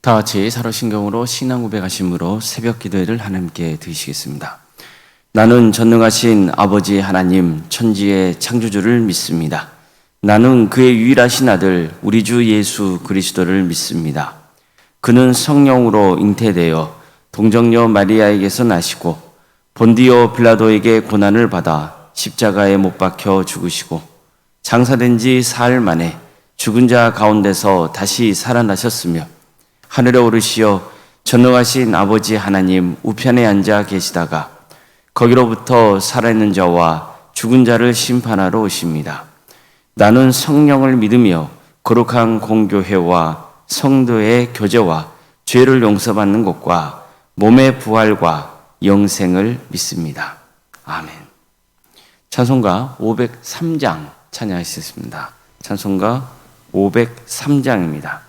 다 같이 사로신경으로 신앙 고백하심으로 새벽 기도회를 하나님께 드리시겠습니다. 나는 전능하신 아버지 하나님 천지의 창조주를 믿습니다. 나는 그의 유일하신 아들 우리 주 예수 그리스도를 믿습니다. 그는 성령으로 잉태되어 동정녀 마리아에게서 나시고 본디오 빌라도에게 고난을 받아 십자가에 못 박혀 죽으시고 장사된 지 사흘 만에 죽은 자 가운데서 다시 살아나셨으며 하늘에 오르시어 전능하신 아버지 하나님 우편에 앉아 계시다가 거기로부터 살아있는 자와 죽은 자를 심판하러 오십니다. 나는 성령을 믿으며 거룩한 공교회와 성도의 교제와 죄를 용서받는 것과 몸의 부활과 영생을 믿습니다. 아멘. 찬송가 503장 찬양하시겠습니다. 찬송가 503장입니다.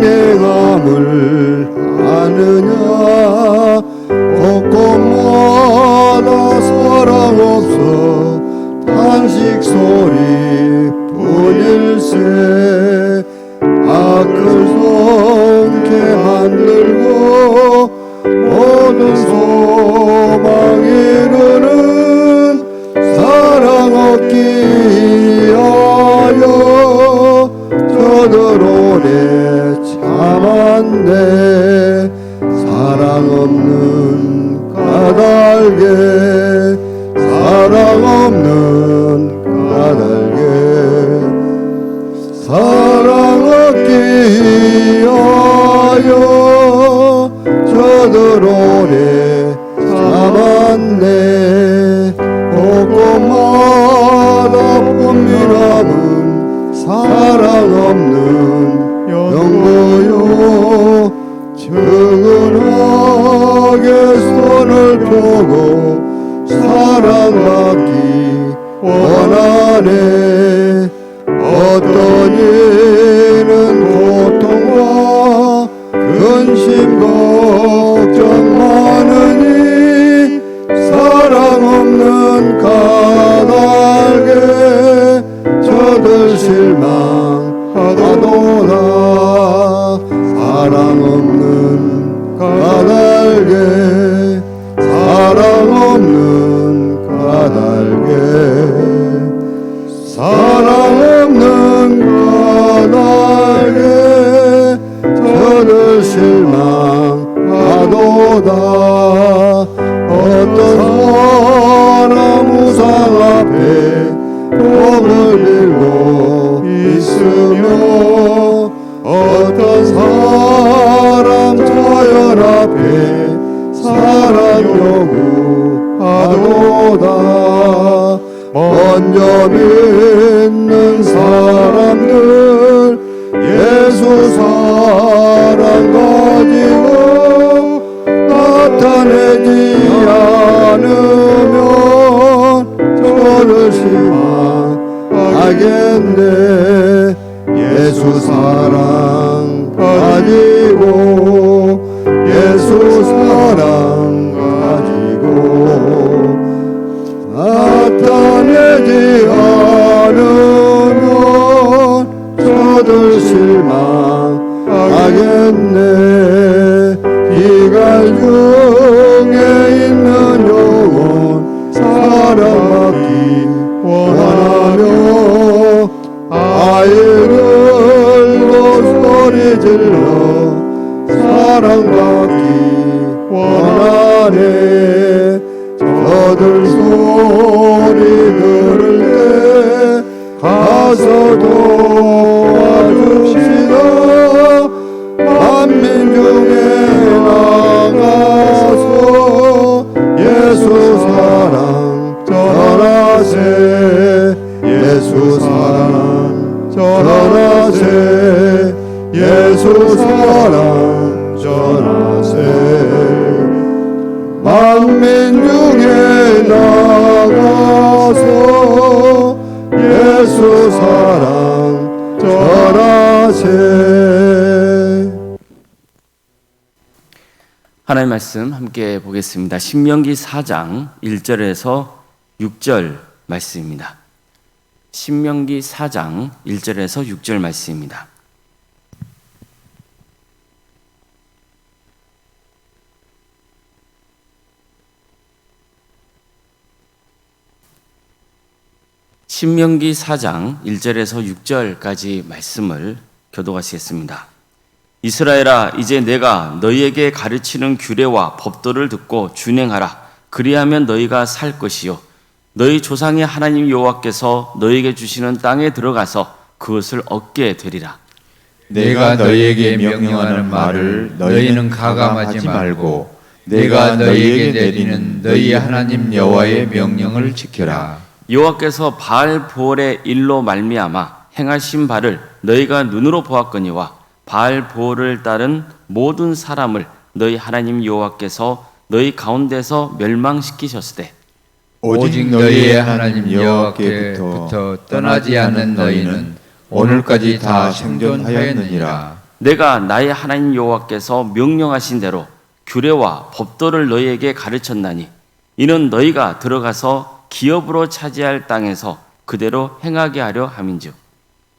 행함을 아느냐 곳곳마다 사랑 없어 탄식 소리 뿐일세 악을 성케 만들고 모든 소망 이루는 사랑 얻기 위하여 저들 오래 참았네. 사랑 없는 까닭에 사랑 없는 까닭에 사랑 얻기 위하여 저들 오래 참았네. 곳곳마다 봄비남은 사랑 없는 영고요 측은하게 손을 펴고 사랑받기 원하네. 어떤 이는 고통과 근심 걱정 많으니 사랑 없는 까닭에 저들 실망하도다. 사랑 없는 까닭에 사랑 없는 까닭에 사랑 없는 까닭에 저들 실망하도다. 어떤 사람 우상 앞에 복을 빌고 있으며 어떤 사람 저열 앞에 사랑 요구하도다. 먼저 믿는 사람들 예수 사랑 가지고 나타내지 않으면 저를 실망하겠네. 예수 사랑 가지고 예수 사랑 가지고 나타내지 않으면 저들 실망하겠네. 비갈 중에 있는 영혼 사랑받기 원하며 아이들로 소리 질러 사랑받기 원하네. 저들 소리 들을 때 가서 도와줍시다. 만민중에 나가서 예수 사랑 전하세. 예수 사랑 전하세. 예수 사랑 전하세. 만민중에 나가서 예수 사랑 전하 하나님의 말씀 함께 보겠습니다. 신명기 4장 1절에서 6절 말씀입니다. 신명기 4장 1절에서 6절 말씀입니다. 신명기 4장 1절에서 6절까지 말씀을 교독하시겠습니다. 이스라엘아, 이제 내가 너희에게 가르치는 규례와 법도를 듣고 준행하라. 그리하면 너희가 살 것이요 너희 조상의 하나님 여호와께서 너희에게 주시는 땅에 들어가서 그것을 얻게 되리라. 내가 너희에게 명령하는 말을 너희는 가감하지 말고 내가 너희에게 내리는 너희 하나님 여호와의 명령을 지켜라. 여호와께서 바알보올의 일로 말미암아 행하신 바를 너희가 눈으로 보았거니와 바알보올을 따른 모든 사람을 너희 하나님 여호와께서 너희 가운데서 멸망시키셨으되 오직 너희의 하나님 여호와께부터 떠나지 않는 너희는 오늘까지 다 생존하였느니라. 내가 나의 하나님 여호와께서 명령하신 대로 규례와 법도를 너희에게 가르쳤나니 이는 너희가 들어가서 기업으로 차지할 땅에서 그대로 행하게 하려 함인즉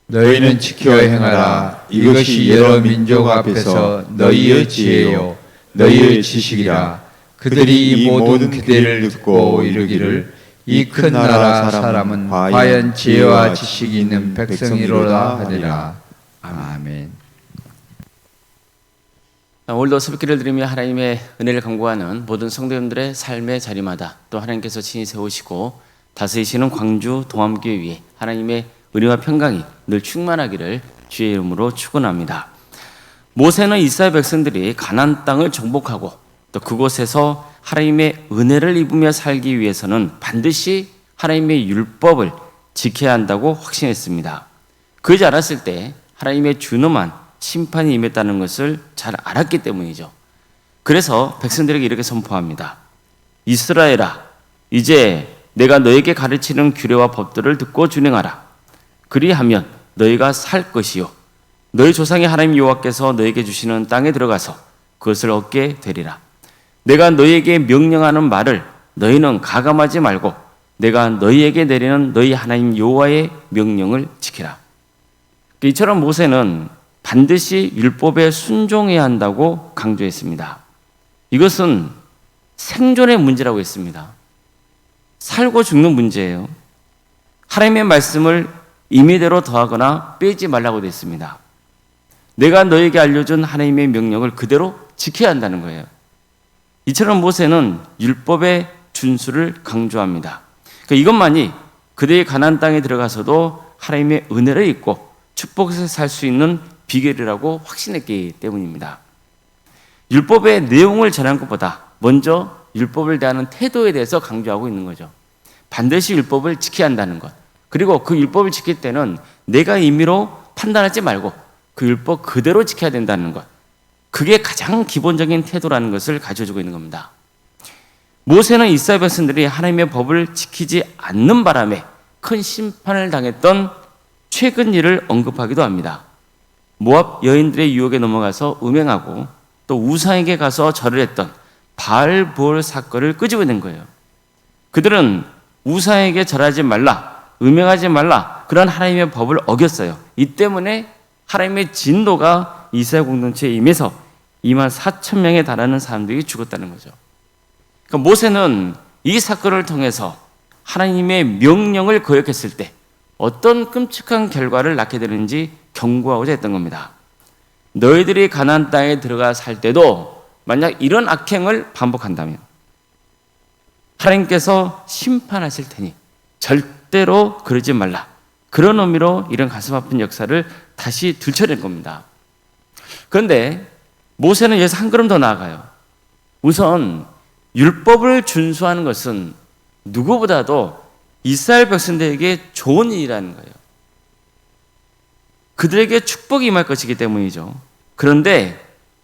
너희는 지켜 행하라. 이것이 여러 민족 앞에서 너희의 지혜요 너희의 지식이라. 그들이 이 모든 규례를 듣고 이르기를 이 큰 나라 사람은 과연 지혜와 지식이 있는 백성이로다 하리라. 아멘. 오늘도 새벽기를 드리며 하나님의 은혜를 간구하는 모든 성도님들의 삶의 자리마다 또 하나님께서 친히 세우시고 다스리시는 광주 동암교회 위에 하나님의 은혜와 평강이 늘 충만하기를 주의 이름으로 축원합니다. 모세는 이스라엘 백성들이 가나안 땅을 정복하고 또 그곳에서 하나님의 은혜를 입으며 살기 위해서는 반드시 하나님의 율법을 지켜야 한다고 확신했습니다. 그러지 않았을 때 하나님의 준엄한 심판이 임했다는 것을 잘 알았기 때문이죠. 그래서 백성들에게 이렇게 선포합니다. 이스라엘아, 이제 내가 너에게 가르치는 규례와 법들을 듣고 준행하라. 그리하면 너희가 살 것이요 너희 조상의 하나님 여호와께서 너에게 주시는 땅에 들어가서 그것을 얻게 되리라. 내가 너희에게 명령하는 말을 너희는 가감하지 말고 내가 너희에게 내리는 너희 하나님 여호와의 명령을 지키라. 이처럼 모세는 반드시 율법에 순종해야 한다고 강조했습니다. 이것은 생존의 문제라고 했습니다. 살고 죽는 문제예요. 하나님의 말씀을 임의대로 더하거나 빼지 말라고 됐습니다. 내가 너에게 알려준 하나님의 명령을 그대로 지켜야 한다는 거예요. 이처럼 모세는 율법의 준수를 강조합니다. 그러니까 이것만이 그들의 가나안 땅에 들어가서도 하나님의 은혜를 입고 축복에서 살 수 있는 비결이라고 확신했기 때문입니다. 율법의 내용을 전한 것보다 먼저 율법을 대하는 태도에 대해서 강조하고 있는 거죠. 반드시 율법을 지켜야 한다는 것. 그리고 그 율법을 지킬 때는 내가 임의로 판단하지 말고 그 율법 그대로 지켜야 된다는 것. 그게 가장 기본적인 태도라는 것을 가르쳐주고 있는 겁니다. 모세는 이스라엘 백성들이 하나님의 법을 지키지 않는 바람에 큰 심판을 당했던 최근 일을 언급하기도 합니다. 모압 여인들의 유혹에 넘어가서 음행하고 또 우상에게 가서 절을 했던 바알보올 사건을 끄집어낸 거예요. 그들은 우상에게 절하지 말라, 음행하지 말라 그런 하나님의 법을 어겼어요. 이 때문에 하나님의 진노가 이스라엘 공동체에 임해서 24,000명에 달하는 사람들이 죽었다는 거죠. 그러니까 모세는 이 사건을 통해서 하나님의 명령을 거역했을 때 어떤 끔찍한 결과를 낳게 되는지 경고하고자 했던 겁니다. 너희들이 가나안 땅에 들어가 살 때도 만약 이런 악행을 반복한다면 하나님께서 심판하실 테니 절대로 그러지 말라. 그런 의미로 이런 가슴 아픈 역사를 다시 들춰낸 겁니다. 그런데 모세는 여기서 한 걸음 더 나아가요. 우선 율법을 준수하는 것은 누구보다도 이스라엘 백성들에게 좋은 일이라는 거예요. 그들에게 축복이 임할 것이기 때문이죠. 그런데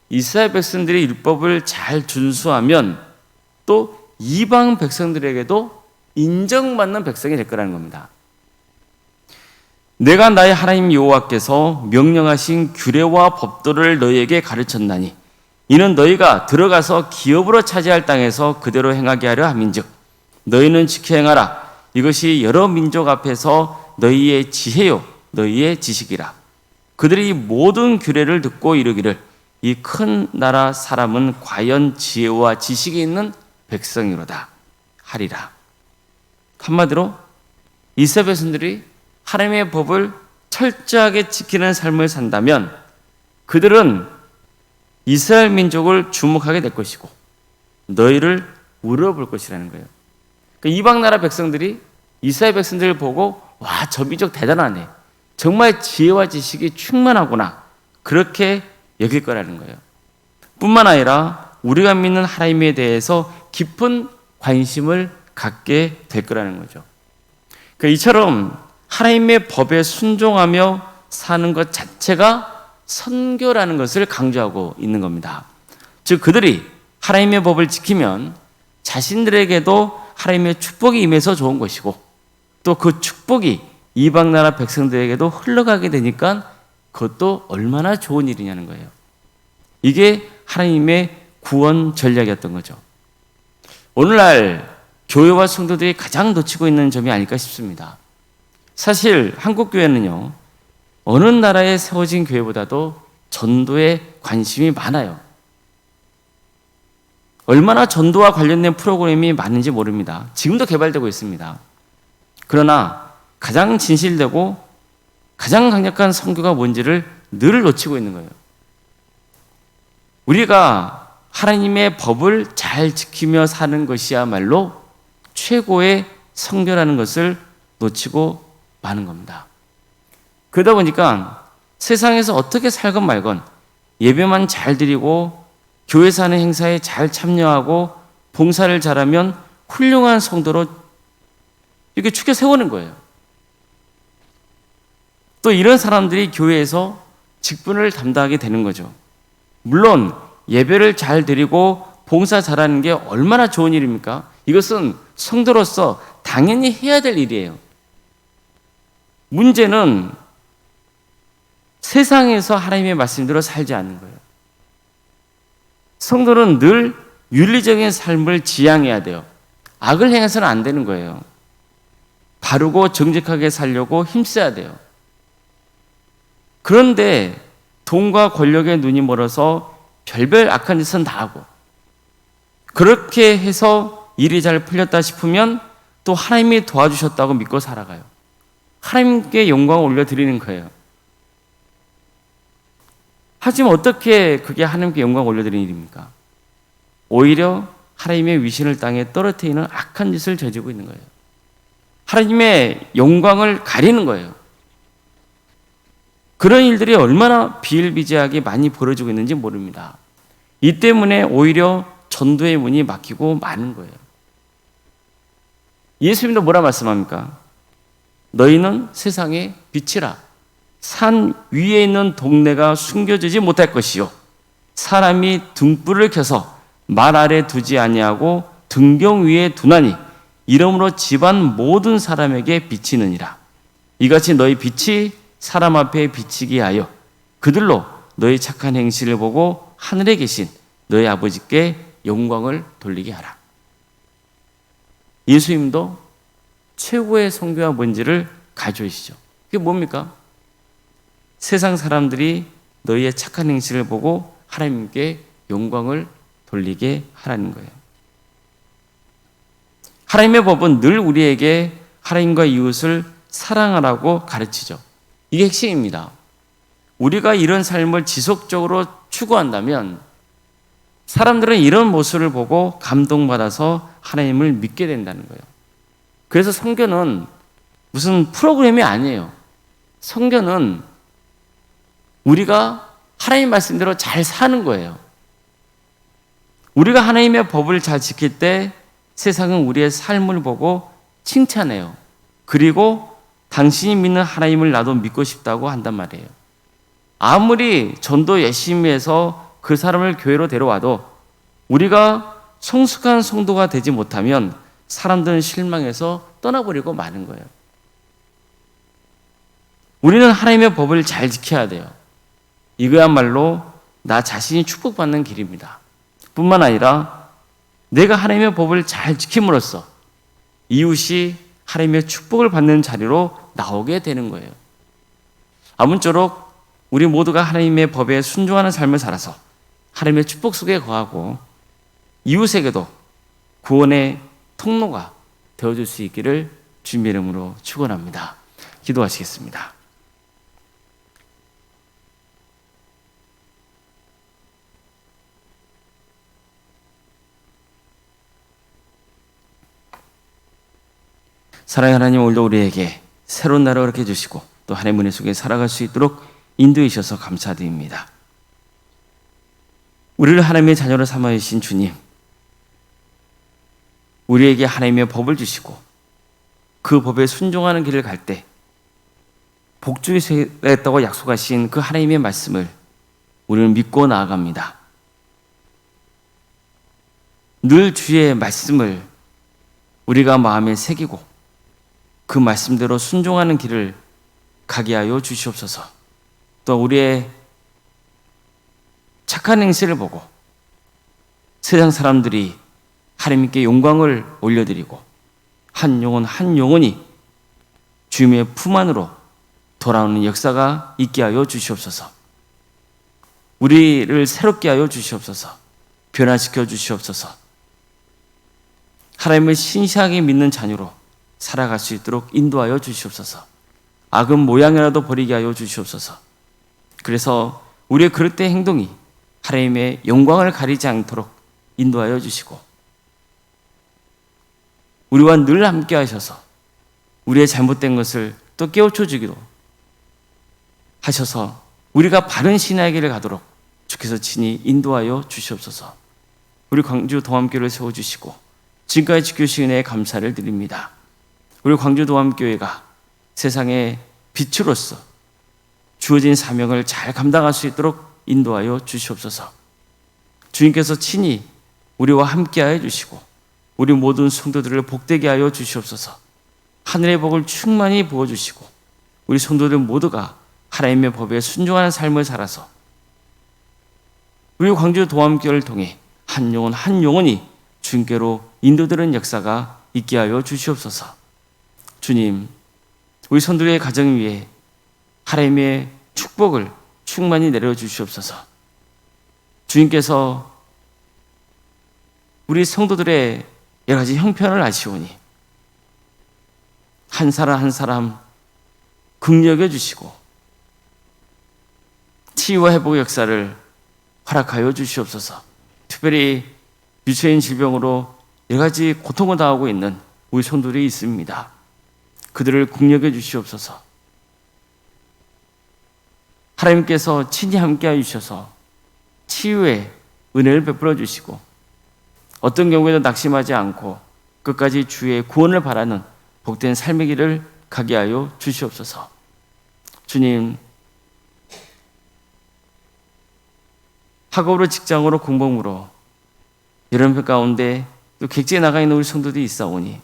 이스라엘 백성들이 율법을 잘 준수하면 또 이방 백성들에게도 인정받는 백성이 될 거라는 겁니다. 내가 나의 하나님 여호와께서 명령하신 규례와 법도를 너희에게 가르쳤나니 이는 너희가 들어가서 기업으로 차지할 땅에서 그대로 행하게 하려 함인즉 너희는 지켜 행하라. 이것이 여러 민족 앞에서 너희의 지혜요 너희의 지식이라. 그들이 이 모든 규례를 듣고 이르기를 이 큰 나라 사람은 과연 지혜와 지식이 있는 백성이로다 하리라. 한마디로 이스라엘 백성들이 하나님의 법을 철저하게 지키는 삶을 산다면 그들은 이스라엘 민족을 주목하게 될 것이고 너희를 우러볼 것이라는 거예요. 그러니까 이방 나라 백성들이 이스라엘 백성들을 보고 와, 저 민족 대단하네. 정말 지혜와 지식이 충만하구나. 그렇게 여길 거라는 거예요. 뿐만 아니라 우리가 믿는 하나님에 대해서 깊은 관심을 갖게 될 거라는 거죠. 그러니까 이처럼 하나님의 법에 순종하며 사는 것 자체가 선교라는 것을 강조하고 있는 겁니다. 즉 그들이 하나님의 법을 지키면 자신들에게도 하나님의 축복이 임해서 좋은 것이고 또 그 축복이 이방 나라 백성들에게도 흘러가게 되니까 그것도 얼마나 좋은 일이냐는 거예요. 이게 하나님의 구원 전략이었던 거죠. 오늘날 교회와 성도들이 가장 놓치고 있는 점이 아닐까 싶습니다. 사실 한국 교회는요, 어느 나라에 세워진 교회보다도 전도에 관심이 많아요. 얼마나 전도와 관련된 프로그램이 많은지 모릅니다. 지금도 개발되고 있습니다. 그러나 가장 진실되고 가장 강력한 선교가 뭔지를 늘 놓치고 있는 거예요. 우리가 하나님의 법을 잘 지키며 사는 것이야말로 최고의 선교라는 것을 놓치고 많은 겁니다. 그러다 보니까 세상에서 어떻게 살건 말건 예배만 잘 드리고 교회에서 하는 행사에 잘 참여하고 봉사를 잘하면 훌륭한 성도로 이렇게 추켜 세우는 거예요. 또 이런 사람들이 교회에서 직분을 담당하게 되는 거죠. 물론 예배를 잘 드리고 봉사 잘하는 게 얼마나 좋은 일입니까? 이것은 성도로서 당연히 해야 될 일이에요. 문제는 세상에서 하나님의 말씀대로 살지 않는 거예요. 성도는 늘 윤리적인 삶을 지향해야 돼요. 악을 행해서는 안 되는 거예요. 바르고 정직하게 살려고 힘써야 돼요. 그런데 돈과 권력의 눈이 멀어서 별별 악한 짓은 다 하고 그렇게 해서 일이 잘 풀렸다 싶으면 또 하나님이 도와주셨다고 믿고 살아가요. 하나님께 영광을 올려드리는 거예요. 하지만 어떻게 그게 하나님께 영광을 올려드리는 일입니까? 오히려 하나님의 위신을 땅에 떨어뜨리는 악한 짓을 저지르고 있는 거예요. 하나님의 영광을 가리는 거예요. 그런 일들이 얼마나 비일비재하게 많이 벌어지고 있는지 모릅니다. 이 때문에 오히려 전도의 문이 막히고 많은 거예요. 예수님도 뭐라 말씀합니까? 너희는 세상의 빛이라. 산 위에 있는 동네가 숨겨지지 못할 것이요 사람이 등불을 켜서 말 아래 두지 아니하고 등경 위에 두나니 이러므로 집안 모든 사람에게 비치느니라. 이같이 너희 빛이 사람 앞에 비치게 하여 그들로 너희 착한 행실을 보고 하늘에 계신 너희 아버지께 영광을 돌리게 하라. 예수님도 최고의 선교가 뭔지를 가르쳐주시죠. 그게 뭡니까? 세상 사람들이 너희의 착한 행실을 보고 하나님께 영광을 돌리게 하라는 거예요. 하나님의 법은 늘 우리에게 하나님과 이웃을 사랑하라고 가르치죠. 이게 핵심입니다. 우리가 이런 삶을 지속적으로 추구한다면 사람들은 이런 모습을 보고 감동받아서 하나님을 믿게 된다는 거예요. 그래서 선교는 무슨 프로그램이 아니에요. 선교는 우리가 하나님 말씀대로 잘 사는 거예요. 우리가 하나님의 법을 잘 지킬 때 세상은 우리의 삶을 보고 칭찬해요. 그리고 당신이 믿는 하나님을 나도 믿고 싶다고 한단 말이에요. 아무리 전도 열심히 해서 그 사람을 교회로 데려와도 우리가 성숙한 성도가 되지 못하면 사람들은 실망해서 떠나버리고 마는 거예요. 우리는 하나님의 법을 잘 지켜야 돼요. 이거야말로 나 자신이 축복받는 길입니다. 뿐만 아니라 내가 하나님의 법을 잘 지킴으로써 이웃이 하나님의 축복을 받는 자리로 나오게 되는 거예요. 아무쪼록 우리 모두가 하나님의 법에 순종하는 삶을 살아서 하나님의 축복 속에 거하고 이웃에게도 구원의 통로가 되어줄 수 있기를 주님의 이름으로 축원합니다. 기도하시겠습니다. 사랑의 하나님, 오늘도 우리에게 새로운 날을 허락해 주시고 또 하나님의 은혜 속에 살아갈 수 있도록 인도해 주셔서 감사드립니다. 우리를 하나님의 자녀로 삼아 주신 주님, 우리에게 하나님의 법을 주시고 그 법에 순종하는 길을 갈 때 복주에 있다고 약속하신 그 하나님의 말씀을 우리는 믿고 나아갑니다. 늘 주의 말씀을 우리가 마음에 새기고 그 말씀대로 순종하는 길을 가게 하여 주시옵소서. 또 우리의 착한 행실을 보고 세상 사람들이 하나님께 영광을 올려드리고 한 영혼 한 영혼이 주님의 품 안으로 돌아오는 역사가 있게 하여 주시옵소서. 우리를 새롭게 하여 주시옵소서. 변화시켜 주시옵소서. 하나님을 신실하게 믿는 자녀로 살아갈 수 있도록 인도하여 주시옵소서. 악은 모양이라도 버리게 하여 주시옵소서. 그래서 우리의 그릇된 행동이 하나님의 영광을 가리지 않도록 인도하여 주시고 우리와 늘 함께 하셔서 우리의 잘못된 것을 또 깨우쳐 주기도 하셔서 우리가 바른 신앙의 길을 가도록 주께서 친히 인도하여 주시옵소서. 우리 광주 동암교회를 세워주시고 지금까지 지켜주신 은혜에 감사를 드립니다. 우리 광주 동암교회가 세상의 빛으로서 주어진 사명을 잘 감당할 수 있도록 인도하여 주시옵소서. 주님께서 친히 우리와 함께하여 주시고 우리 모든 성도들을 복되게 하여 주시옵소서. 하늘의 복을 충만히 부어주시고 우리 성도들 모두가 하나님의 법에 순종하는 삶을 살아서 우리 광주 동암교회를 통해 한 영혼 한 영혼이 주님께로 인도되는 역사가 있게 하여 주시옵소서. 주님, 우리 성도들의 가정 위에 하나님의 축복을 충만히 내려주시옵소서. 주님께서 우리 성도들의 여러 가지 형편을 아시오니 한 사람 한 사람 긍휼히 주시고 치유와 회복의 역사를 허락하여 주시옵소서. 특별히 유체인 질병으로 여러 가지 고통을 당하고 있는 우리 성도들이 있습니다. 그들을 긍휼히 주시옵소서. 하나님께서 친히 함께하여 주셔서 치유의 은혜를 베풀어 주시고 어떤 경우에도 낙심하지 않고 끝까지 주의 구원을 바라는 복된 삶의 길을 가게 하여 주시옵소서. 주님, 학업으로 직장으로 공범으로 여러분 가운데 또 객지에 나가 있는 우리 성도들이 있사오니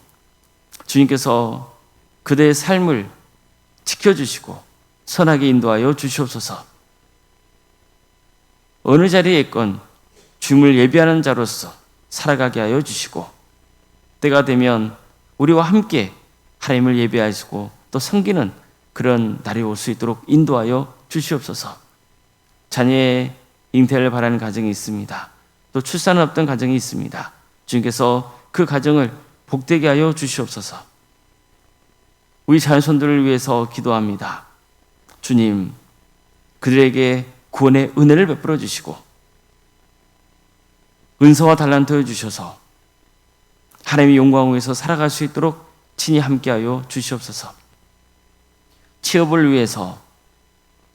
주님께서 그들의 삶을 지켜주시고 선하게 인도하여 주시옵소서. 어느 자리에 있건 주님을 예비하는 자로서 살아가게 하여 주시고 때가 되면 우리와 함께 하나님을 예배하시고 또 섬기는 그런 날이 올 수 있도록 인도하여 주시옵소서. 자녀의 잉태를 바라는 가정이 있습니다. 또 출산은 없던 가정이 있습니다. 주님께서 그 가정을 복되게 하여 주시옵소서. 우리 자손들을 위해서 기도합니다. 주님, 그들에게 구원의 은혜를 베풀어 주시고 은사와 달란트를 주셔서 하나님의 영광을 위해서 살아갈 수 있도록 친히 함께하여 주시옵소서. 취업을 위해서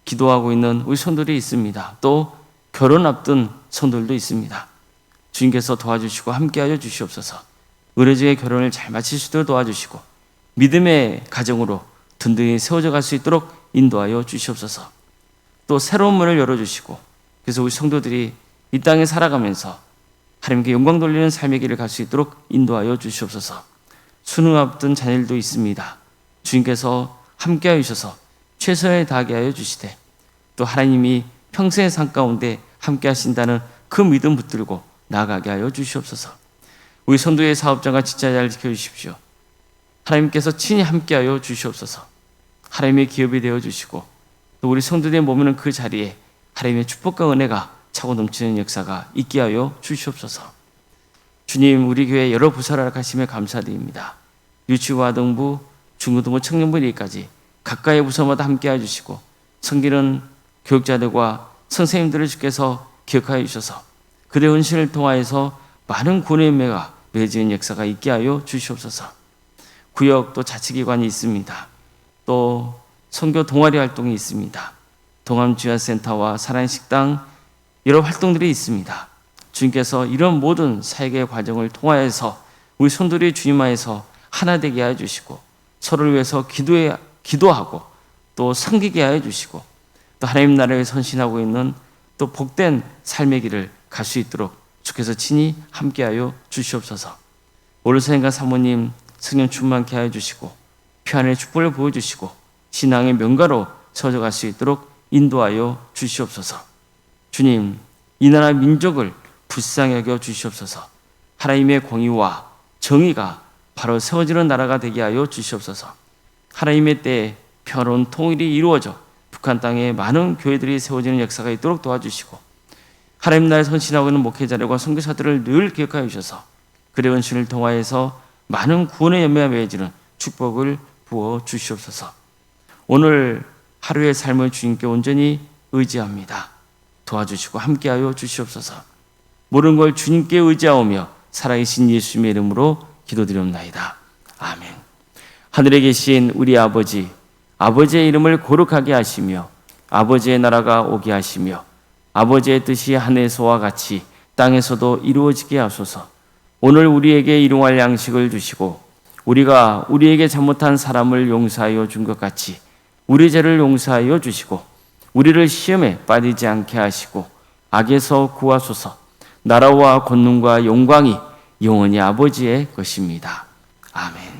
기도하고 있는 우리 성도들이 있습니다. 또 결혼 앞둔 성도들도 있습니다. 주님께서 도와주시고 함께하여 주시옵소서. 의뢰적의 결혼을 잘 마칠 수 있도록 도와주시고 믿음의 가정으로 든든히 세워져 갈 수 있도록 인도하여 주시옵소서. 또 새로운 문을 열어주시고 그래서 우리 성도들이 이 땅에 살아가면서 하나님께 영광 돌리는 삶의 길을 갈 수 있도록 인도하여 주시옵소서. 수능 앞둔 자녀들도 있습니다. 주님께서 함께하여 주셔서 최선을 다하게 하여 주시되 또 하나님이 평생의 삶 가운데 함께 하신다는 그 믿음 붙들고 나아가게 하여 주시옵소서. 우리 성도의 사업장과 직장자를 지켜주십시오. 하나님께서 친히 함께하여 주시옵소서. 하나님의 기업이 되어주시고 또 우리 성도들의 머무는 그 자리에 하나님의 축복과 은혜가 차고 넘치는 역사가 있게 하여 주시옵소서. 주님, 우리 교회 여러 부서를 가시며 감사드립니다. 유치고아동부, 중고등부, 청년부까지 각각의 부서마다 함께해 주시고 섬기는 교육자들과 선생님들을 주께서 기억하여 주셔서 그들의 헌신을 통하여서 많은 구원의 열매가 맺어지는 역사가 있게 하여 주시옵소서. 구역 또 자치기관이 있습니다. 또 선교 동아리 활동이 있습니다. 동암주야센터와 사랑식당 여러 활동들이 있습니다. 주님께서 이런 모든 사역의 과정을 통하여서 우리 성도들이 주님 안에서 하나 되게 하여 주시고 서로를 위해서 기도하고 또 섬기게 하여 주시고 또 하나님 나라에 선신하고 있는 또 복된 삶의 길을 갈 수 있도록 주께서 친히 함께하여 주시옵소서. 오늘 선생님과 사모님 성령 충만케 하여 주시고 평안의 축복을 보여주시고 신앙의 명가로 서져갈 수 있도록 인도하여 주시옵소서. 주님, 이 나라 민족을 불쌍히 여겨 주시옵소서. 하나님의 공의와 정의가 바로 세워지는 나라가 되게 하여 주시옵소서. 하나님의 때에 평화로운 통일이 이루어져 북한 땅에 많은 교회들이 세워지는 역사가 있도록 도와주시고 하나님 나라에 선신하고 있는 목회자들과 선교사들을 늘 기억하여 주셔서 그들의 헌신을 통하여서 많은 구원의 열매가 맺어지는 축복을 부어 주시옵소서. 오늘 하루의 삶을 주님께 온전히 의지합니다. 도와주시고 함께하여 주시옵소서. 모든 걸 주님께 의지하오며 살아계신 예수님의 이름으로 기도드리옵나이다. 아멘. 하늘에 계신 우리 아버지, 아버지의 이름을 거룩하게 하시며 아버지의 나라가 오게 하시며 아버지의 뜻이 하늘에서와 같이 땅에서도 이루어지게 하소서. 오늘 우리에게 일용할 양식을 주시고 우리가 우리에게 잘못한 사람을 용서하여 준 것 같이 우리 죄를 용서하여 주시고 우리를 시험에 빠지지 않게 하시고 악에서 구하소서. 나라와 권능과 영광이 영원히 아버지의 것입니다. 아멘.